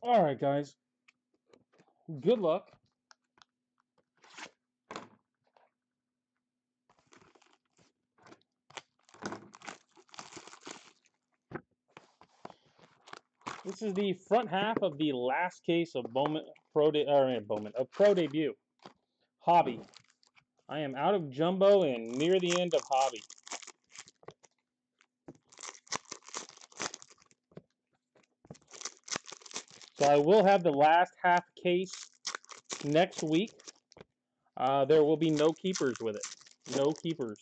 All right, guys. Good luck. This is the front half of the last case of Bowman Pro Debut Hobby. I am out of jumbo and near the end of Hobby. So I will have the last half case next week. There will be no keepers with it. No keepers.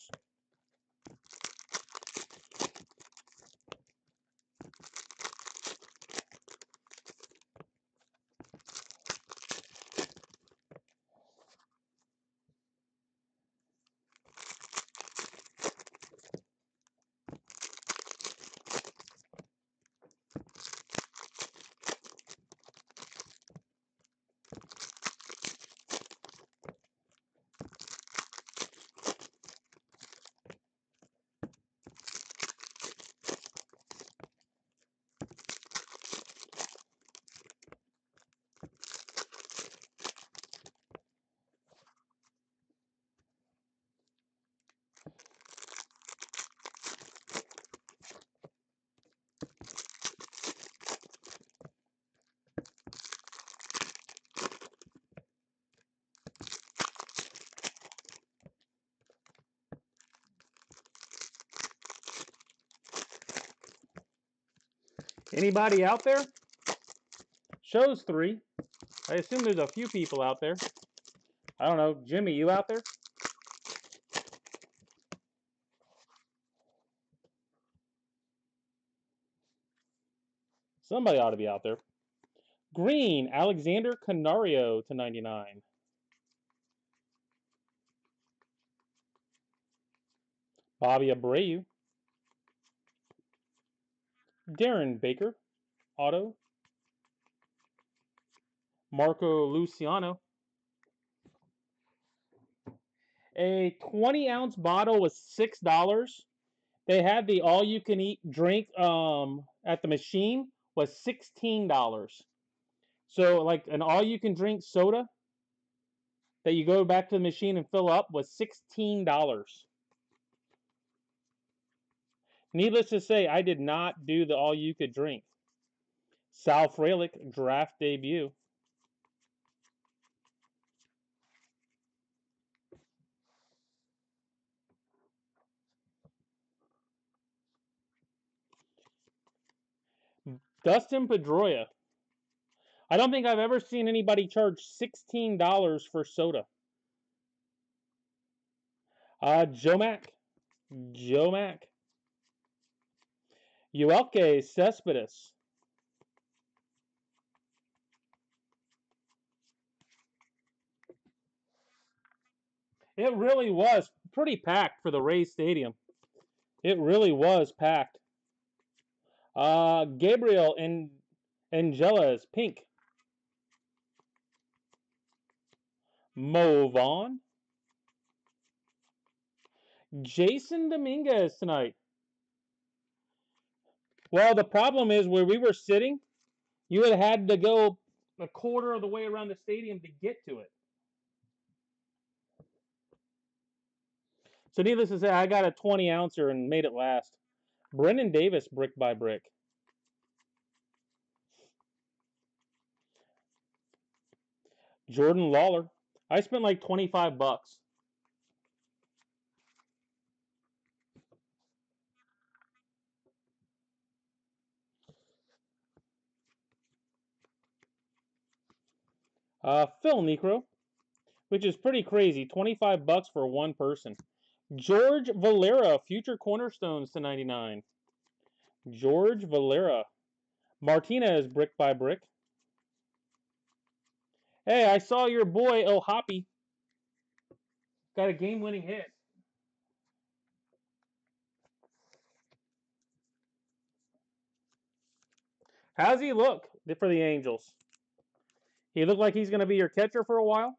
Anybody out there? Shows 3. I assume there's a few people out there. I don't know. Jimmy, you out there? Somebody ought to be out there. Green, Alexander Canario /99. Bobby Abreu. Darren Baker, auto. Marco Luciano. A 20-ounce bottle was $6. They had the all-you-can-eat drink at the machine was $16. So, like an all-you-can-drink soda that you go back to the machine and fill up was $16. Needless to say, I did not do the all-you-could-drink. Sal Frelick, draft debut. Dustin Pedroia. I don't think I've ever seen anybody charge $16 for soda. Joe Mack. Uelke Cespedes. It really was pretty packed for the Rays Stadium. It really was packed. Gabriel and Angela is pink. Mo Vaughn. Jason Dominguez tonight. Well, the problem is where we were sitting, you had to go a quarter of the way around the stadium to get to it. So needless to say, I got a 20-ouncer and made it last. Brendan Davis, brick by brick. Jordan Lawler. I spent like $25. Phil Necro, which is pretty crazy. $25 for one person. George Valera, future cornerstones /99. George Valera. Martinez, brick by brick. Hey, I saw your boy El Hoppy got a game-winning hit. How's he look for the Angels? He look like he's going to be your catcher for a while?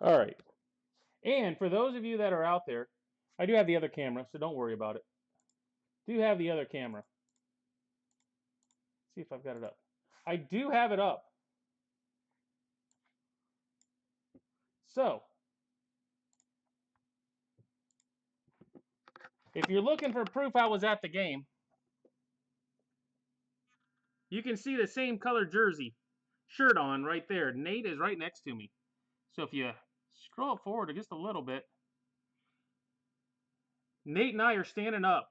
All right. And for those of you that are out there, I do have the other camera, so don't worry about it. Do have the other camera. See if I've got it up. I do have it up. So, if you're looking for proof I was at the game, you can see the same color jersey shirt on right there. Nate is right next to me. So if you scroll forward just a little bit, Nate and I are standing up.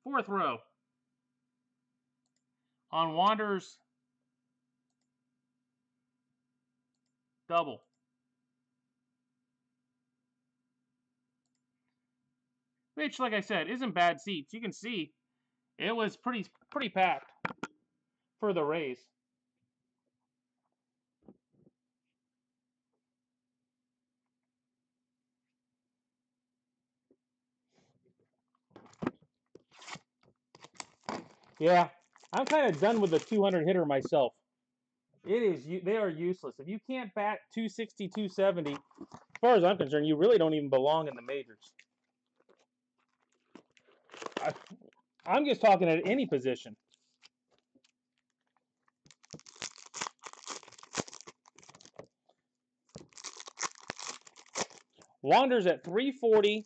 4th row. On Wanderers double. Which, like I said, isn't bad seats. You can see it was pretty packed for the Rays. Yeah, I'm kind of done with the 200 hitter myself. They are useless. If you can't bat 260, 270, as far as I'm concerned, you really don't even belong in the majors. I'm just talking at any position. Wanderers at 340,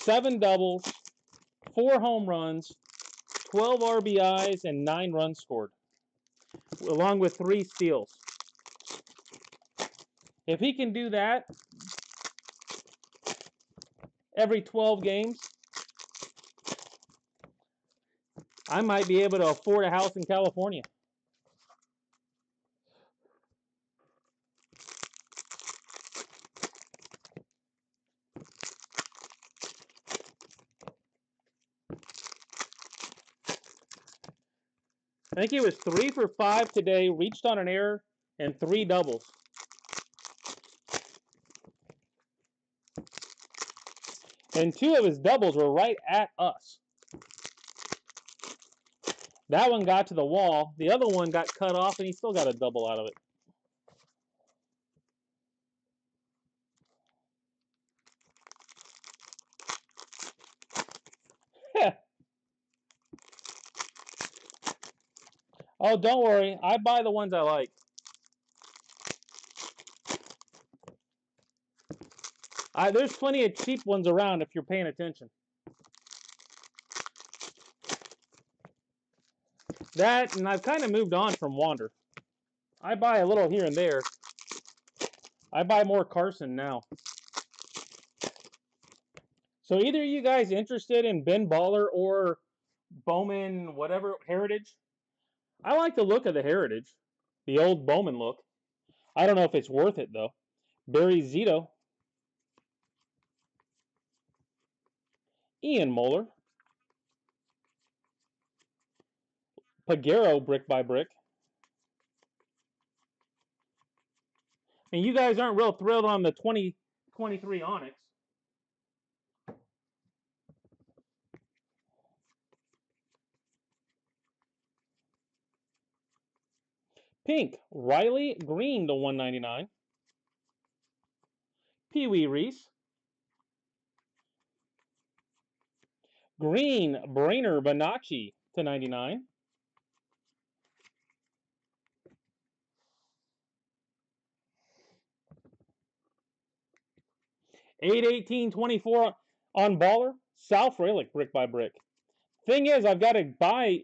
7 doubles, 4 home runs, 12 RBIs, and 9 runs scored, along with 3 steals. If he can do that every 12 games, I might be able to afford a house in California. I think he was 3 for 5 today, reached on an error, and 3 doubles. And 2 of his doubles were right at us. That one got to the wall. The other one got cut off, and he still got a double out of it. Oh, don't worry. I buy the ones I like. There's plenty of cheap ones around if you're paying attention. That, and I've kind of moved on from Wander. I buy a little here and there. I buy more Carson now. So either you guys interested in Ben Baller or Bowman, whatever, Heritage? I like the look of the Heritage. The old Bowman look. I don't know if it's worth it, though. Barry Zito. Ian Moeller. Pagero, brick by brick. And you guys aren't real thrilled on the 2023 Onyx. Pink, Riley Green to 199. Pee Wee Reese. Green, Brainer Bonacci to 99. $8.18.24 on Baller. Sal Frelick, brick by brick. Thing is, I've got to buy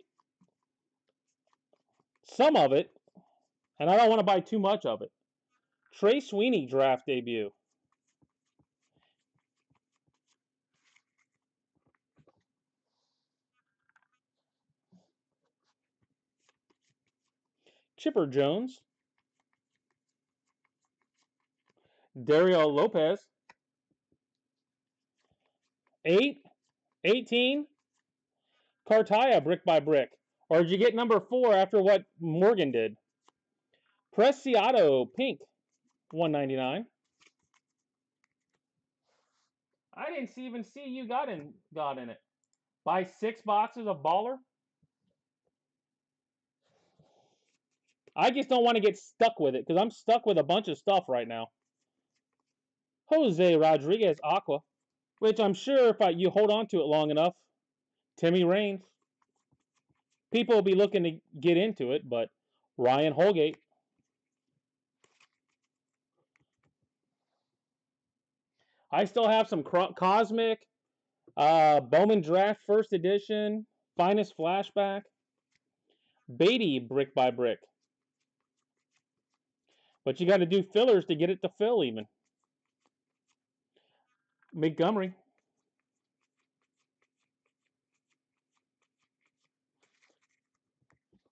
some of it, and I don't want to buy too much of it. Trey Sweeney draft debut. Chipper Jones. Dario Lopez. 8-18. Cartaya, brick by brick. Or did you get number 4 after what Morgan did? Preciado, pink, 199. I didn't even see you got in it. Buy 6 boxes of Baller? I just don't want to get stuck with it because I'm stuck with a bunch of stuff right now. Jose Rodriguez Aqua, which I'm sure if you hold on to it long enough, Timmy Raines. People will be looking to get into it, but Ryan Holgate. I still have some Cosmic, Bowman Draft First Edition, Finest Flashback, Beatty Brick by Brick. But you got to do fillers to get it to fill even. Montgomery.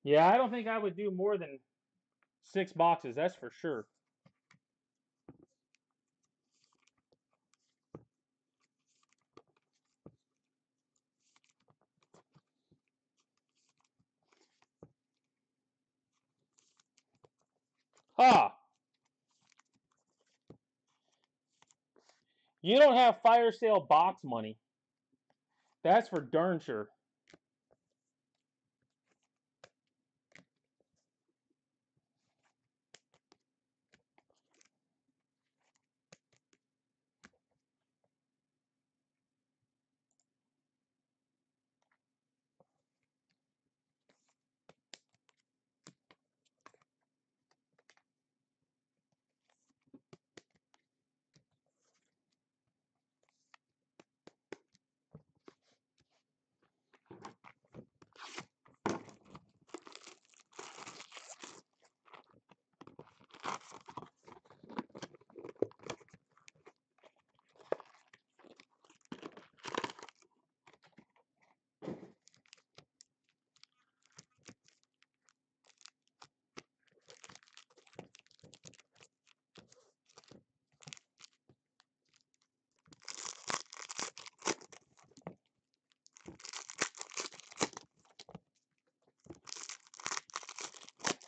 Yeah, I don't think I would do more than 6 boxes, that's for sure. Ha! You don't have fire sale box money. That's for darn sure.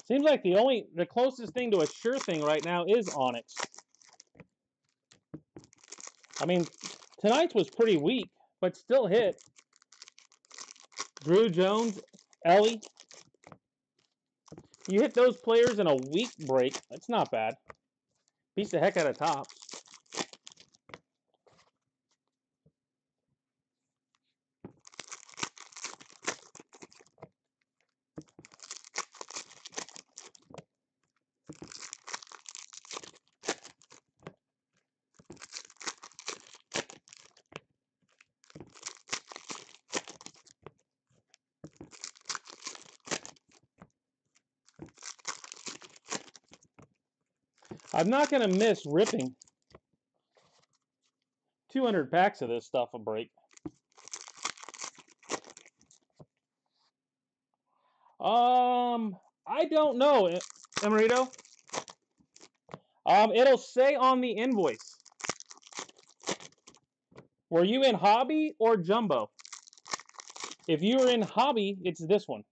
Seems like the closest thing to a sure thing right now is Onyx. I mean, tonight's was pretty weak, but still hit. Drew Jones, Ellie. You hit those players in a weak break. That's not bad. Beats the heck out of Topps. I'm not going to miss ripping 200 packs of this stuff a break. I don't know, Emerito. It'll say on the invoice. Were you in hobby or jumbo? If you were in hobby, it's this one.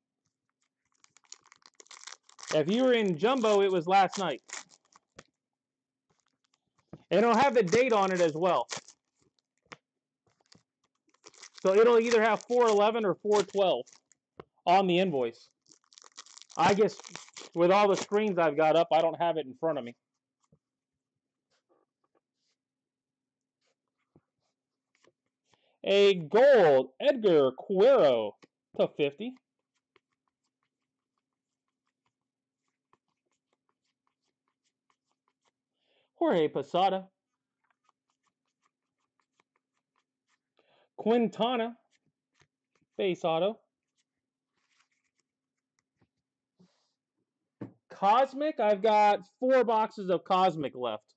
If you were in jumbo, it was last night. And it'll have the date on it as well. So it'll either have 4/11 or 4/12 on the invoice. I guess with all the screens I've got up, I don't have it in front of me. A gold Edgar Quero to 50. Jorge Posada. Quintana. Base auto. Cosmic, I've got 4 boxes of Cosmic left.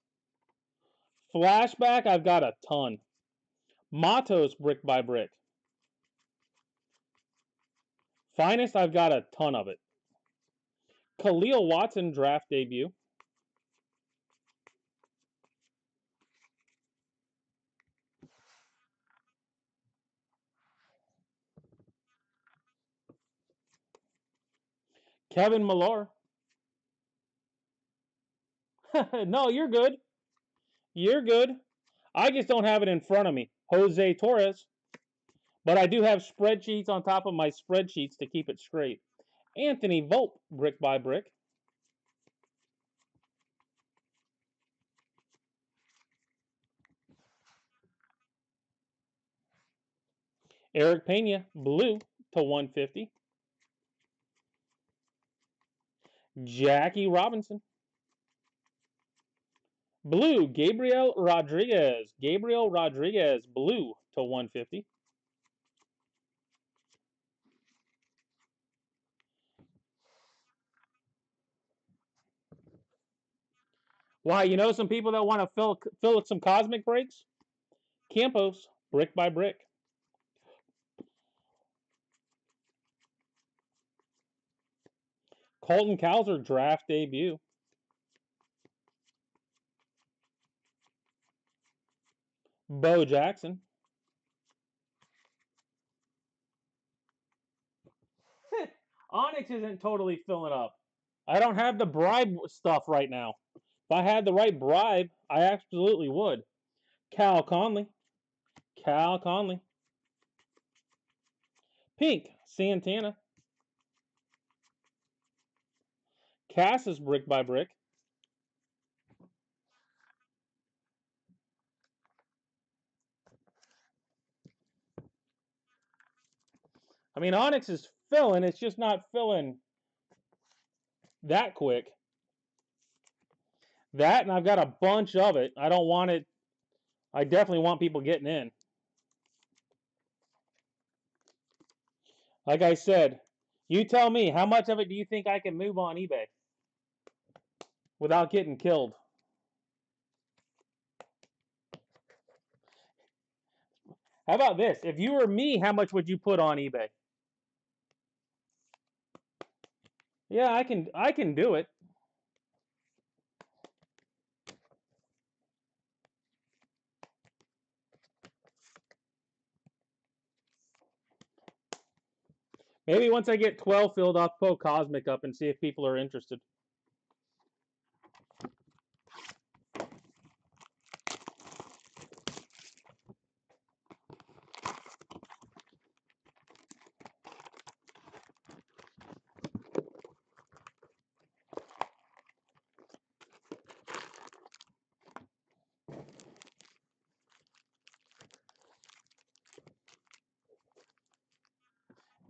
Flashback, I've got a ton. Matos Brick by Brick. Finest, I've got a ton of it. Khalil Watson draft debut. Kevin Millar. No, you're good. You're good. I just don't have it in front of me. Jose Torres. But I do have spreadsheets on top of my spreadsheets to keep it straight. Anthony Volpe, Brick by Brick. Eric Pena, blue to 150. Jackie Robinson. Blue, Gabriel Rodriguez. Gabriel Rodriguez, blue to 150. Why, you know some people that want to fill some cosmic breaks? Campos, brick by brick. Colton Cowser, draft debut. Bo Jackson. Onyx isn't totally filling up. I don't have the bribe stuff right now. If I had the right bribe, I absolutely would. Cal Conley. Cal Conley. Pink, Santana. Cassis, brick by brick. I mean, Onyx is filling. It's just not filling that quick. That, and I've got a bunch of it. I don't want it. I definitely want people getting in. Like I said, you tell me, how much of it do you think I can move on eBay without getting killed? How about this? If you were me, how much would you put on eBay? Yeah, I can do it. Maybe once I get 12 filled, I'll put Cosmic up and see if people are interested.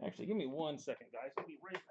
Actually, give me 1 second, guys. I'll be right back.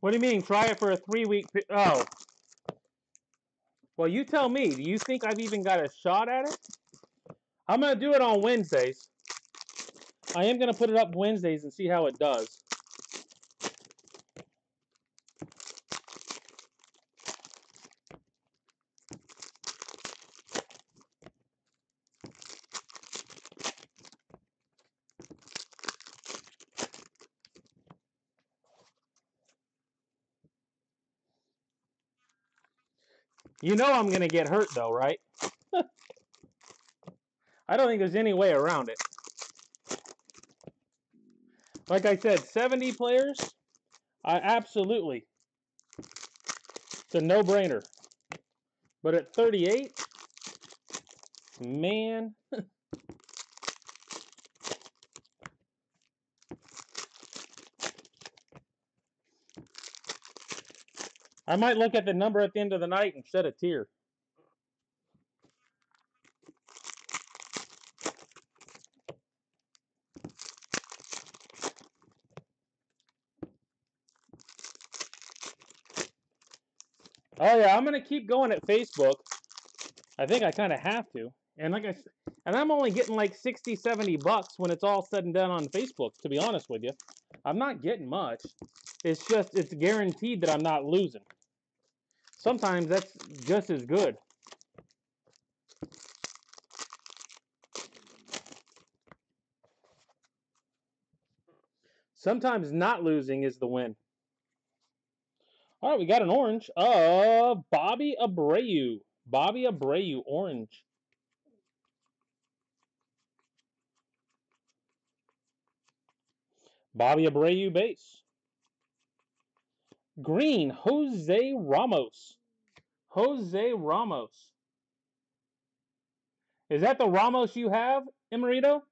What do you mean? Try it for a 3-week. Oh. Well, you tell me. Do you think I've even got a shot at it? I'm going to do it on Wednesdays. I am going to put it up Wednesdays and see how it does. You know I'm going to get hurt, though, right? I don't think there's any way around it. Like I said, 70 players, absolutely. It's a no-brainer. But at 38, man. I might look at the number at the end of the night and shed a tear. Oh yeah, I'm gonna keep going at Facebook. I think I kind of have to. And like I said, and I'm only getting like 60, 70 bucks when it's all said and done on Facebook, to be honest with you. I'm not getting much. It's just, it's guaranteed that I'm not losing. Sometimes that's just as good. Sometimes not losing is the win. All right, we got an orange of Bobby Abreu. Bobby Abreu, orange. Bobby Abreu base. Green, Jose Ramos. Jose Ramos. Is that the Ramos you have, Emerito?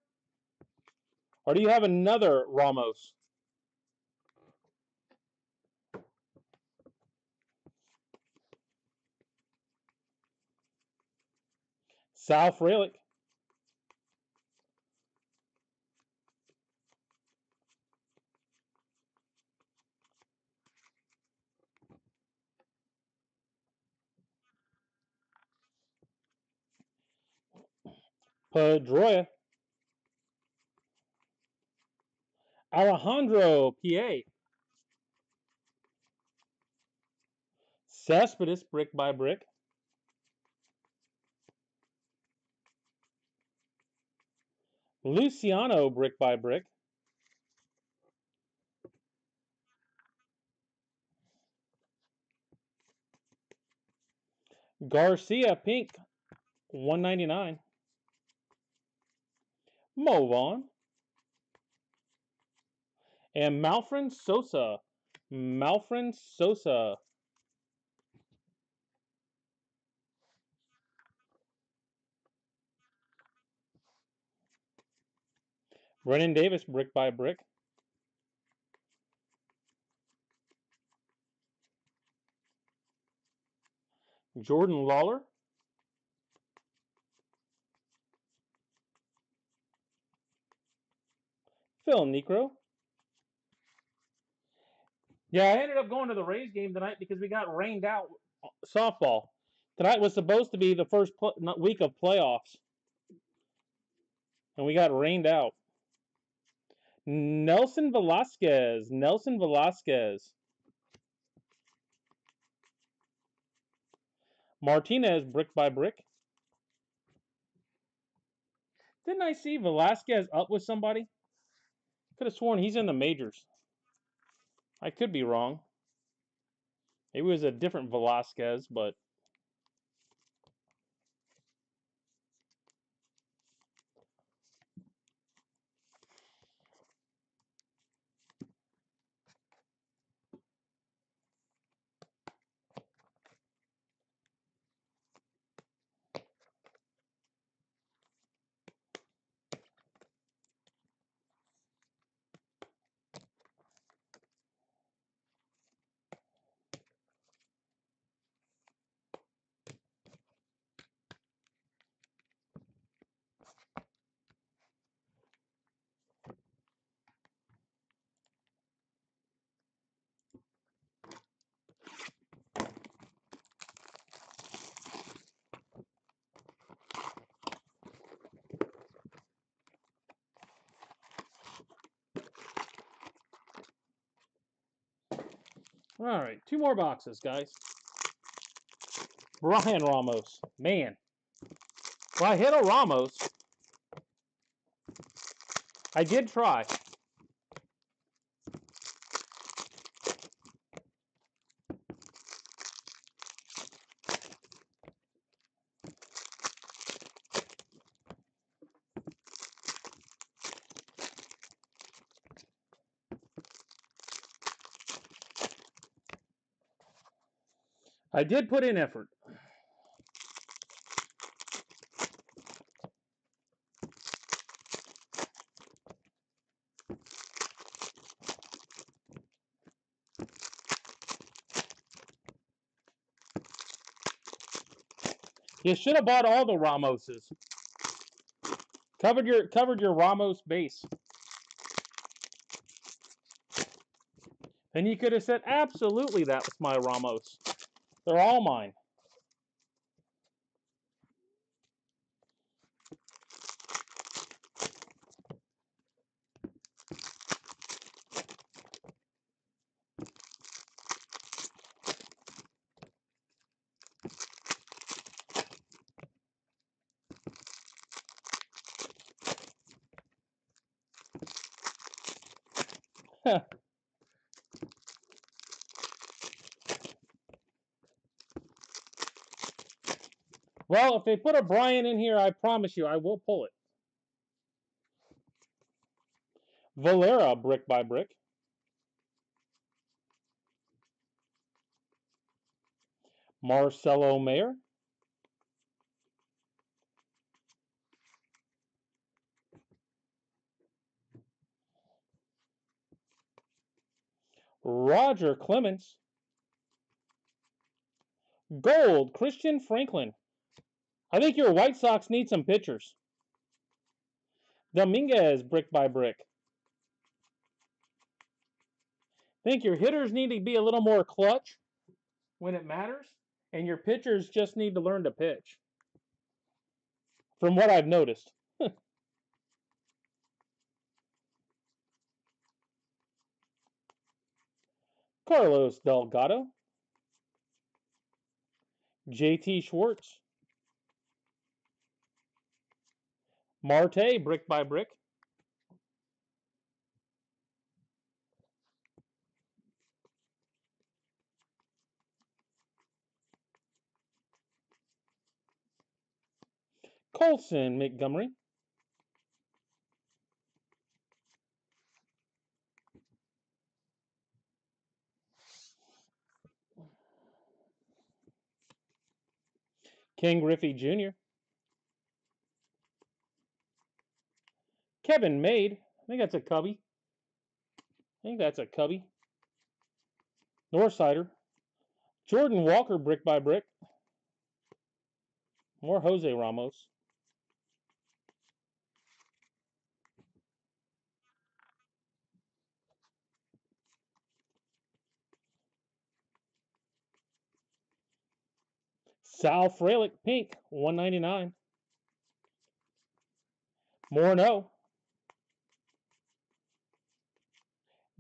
Or do you have another Ramos? Sal Frelick. Pedroia. Alejandro PA. Cespedes brick by brick. Luciano brick by brick. Garcia pink 199. Mo Vaughn. And Malfrin Sosa. Malfrin Sosa. Brennan Davis brick by brick. Jordan Lawler. Phil Niekro. Yeah, I ended up going to the Rays game tonight because we got rained out softball. Tonight was supposed to be the first week of playoffs, and we got rained out. Nelson Velasquez. Nelson Velasquez. Martinez brick by brick. Didn't I see Velasquez up with somebody? Could have sworn he's in the majors. I could be wrong. It was a different Velasquez, but all right, 2 more boxes, guys. Brian Ramos. Man. Well, I hit a Ramos. I did try. I did put in effort. You should have bought all the Ramoses. Covered your Ramos base. And you could have said, absolutely, that was my Ramos. They're all mine. Well, if they put a Brian in here, I promise you, I will pull it. Valera, brick by brick. Marcelo Mayer. Roger Clemens. Gold, Christian Franklin. I think your White Sox need some pitchers. Dominguez, brick by brick. I think your hitters need to be a little more clutch when it matters, and your pitchers just need to learn to pitch. From what I've noticed. Carlos Delgado. JT Schwartz. Marte, brick by brick. Colson Montgomery. Ken Griffey Jr. Kevin Made. I think that's a Cubby. Northsider. Jordan Walker, brick by brick. More Jose Ramos. Sal Frelick, pink, $1.99. Morneau.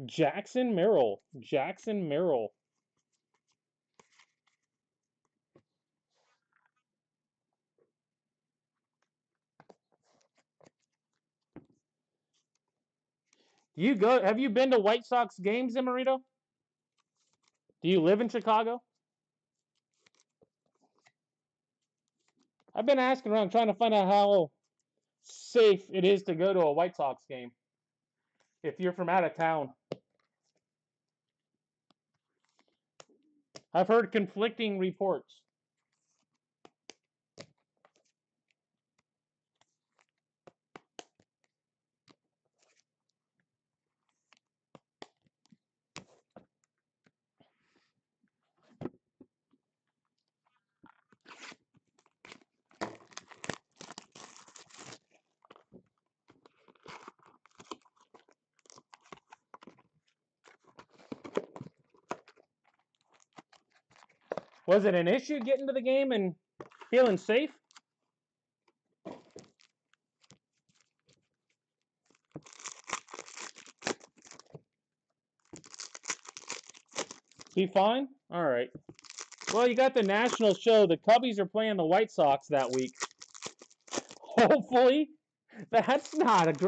Jackson Merrill. Have you been to White Sox games, Emerito? Do you live in Chicago? I've been asking around trying to find out how safe it is to go to a White Sox game if you're from out of town. I've heard conflicting reports. Was it an issue getting to the game and feeling safe? Be fine? All right. Well, you got the national show. The Cubbies are playing the White Sox that week. Hopefully, that's not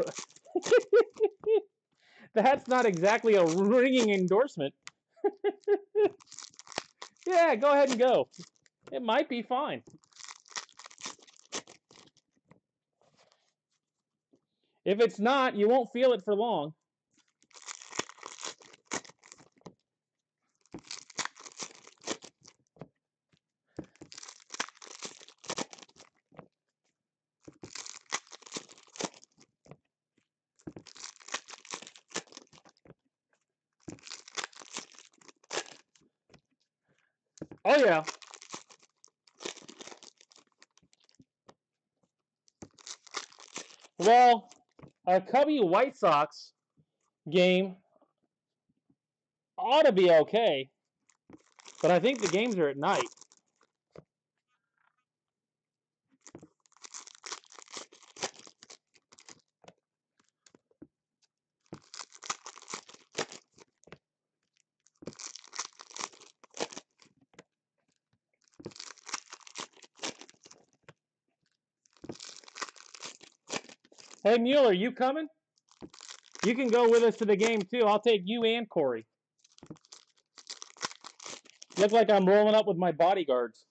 that's not exactly a ringing endorsement. Yeah, go ahead and go. It might be fine. If it's not, you won't feel it for long. Oh, yeah. Well, a Cubby White Sox game ought to be okay, but I think the games are at night. Hey, Mueller, you coming? You can go with us to the game, too. I'll take you and Corey. Look like I'm rolling up with my bodyguards.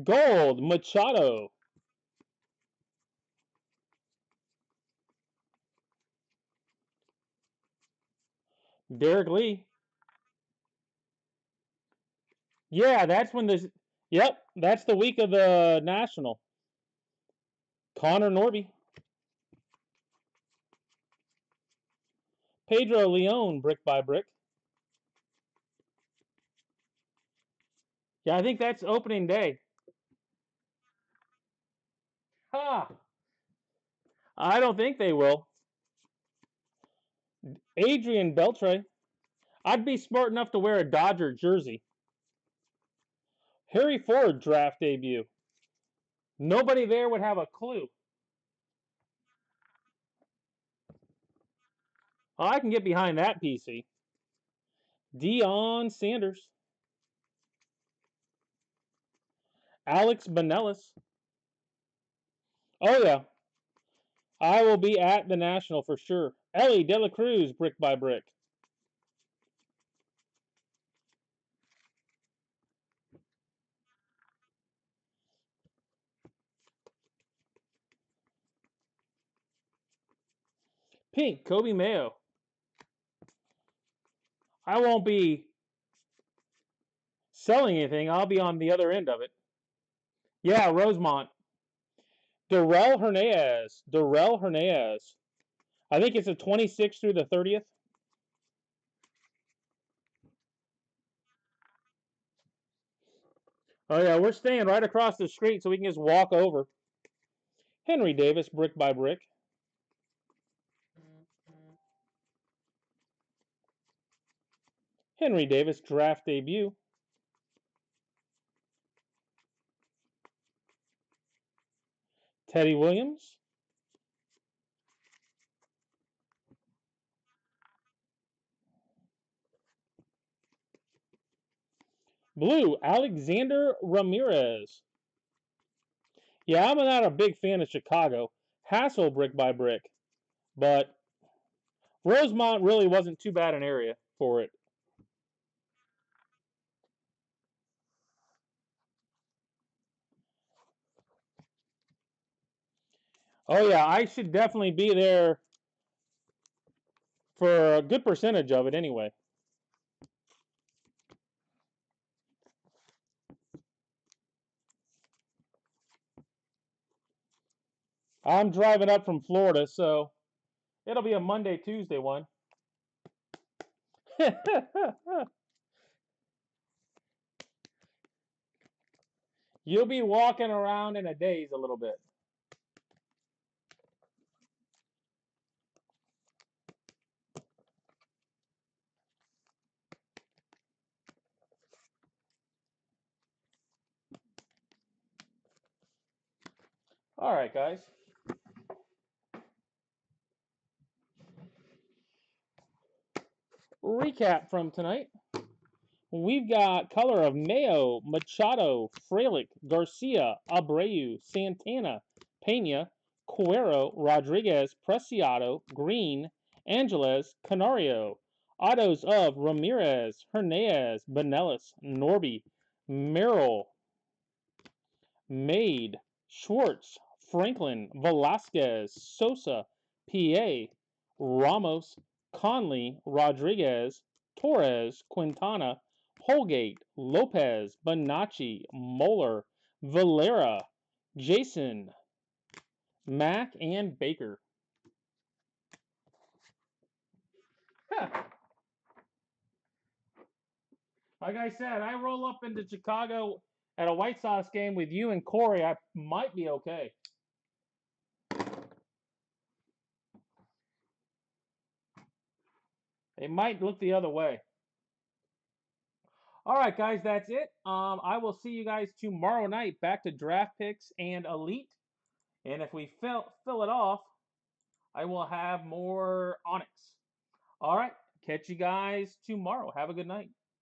Gold, Machado. Derek Lee. Yeah, that's when this. Yep, that's the week of the National. Connor Norby. Pedro Leon, brick by brick. Yeah, I think that's opening day. Ha! I don't think they will. Adrian Beltre. I'd be smart enough to wear a Dodger jersey. Harry Ford draft debut. Nobody there would have a clue. Oh, I can get behind that PC. Deion Sanders. Alex Benelis. Oh, yeah. I will be at the National for sure. Ellie De La Cruz, brick by brick. Pink, Kobe Mayo. I won't be selling anything. I'll be on the other end of it. Yeah, Rosemont. Darrell Hernandez. Darrell Hernandez. I think it's the 26th through the 30th. Oh, yeah, we're staying right across the street so we can just walk over. Henry Davis, brick by brick. Henry Davis, draft debut. Teddy Williams. Blue, Alexander Ramirez. Yeah, I'm not a big fan of Chicago. Hassel, brick by brick. But Rosemont really wasn't too bad an area for it. Oh, yeah, I should definitely be there for a good percentage of it anyway. I'm driving up from Florida, so it'll be a Monday, Tuesday one. You'll be walking around in a daze a little bit. All right, guys. Recap from tonight. We've got color of Mayo, Machado, Frelick, Garcia, Abreu, Santana, Pena, Cuero, Rodriguez, Preciado, Green, Angeles, Canario. Autos of Ramirez, Hernandez, Benelis, Norby, Merrill, Made, Schwartz, Franklin, Velasquez, Sosa, PA, Ramos, Conley, Rodriguez, Torres, Quintana, Holgate, Lopez, Bonacci, Moeller, Valera, Jason, Mack, and Baker. Like I said, I roll up into Chicago at a White Sox game with you and Corey. I might be okay. It might look the other way. All right, guys, that's it. I will see you guys tomorrow night. Back to draft picks and elite. And if we fill it off, I will have more Onyx. All right, catch you guys tomorrow. Have a good night.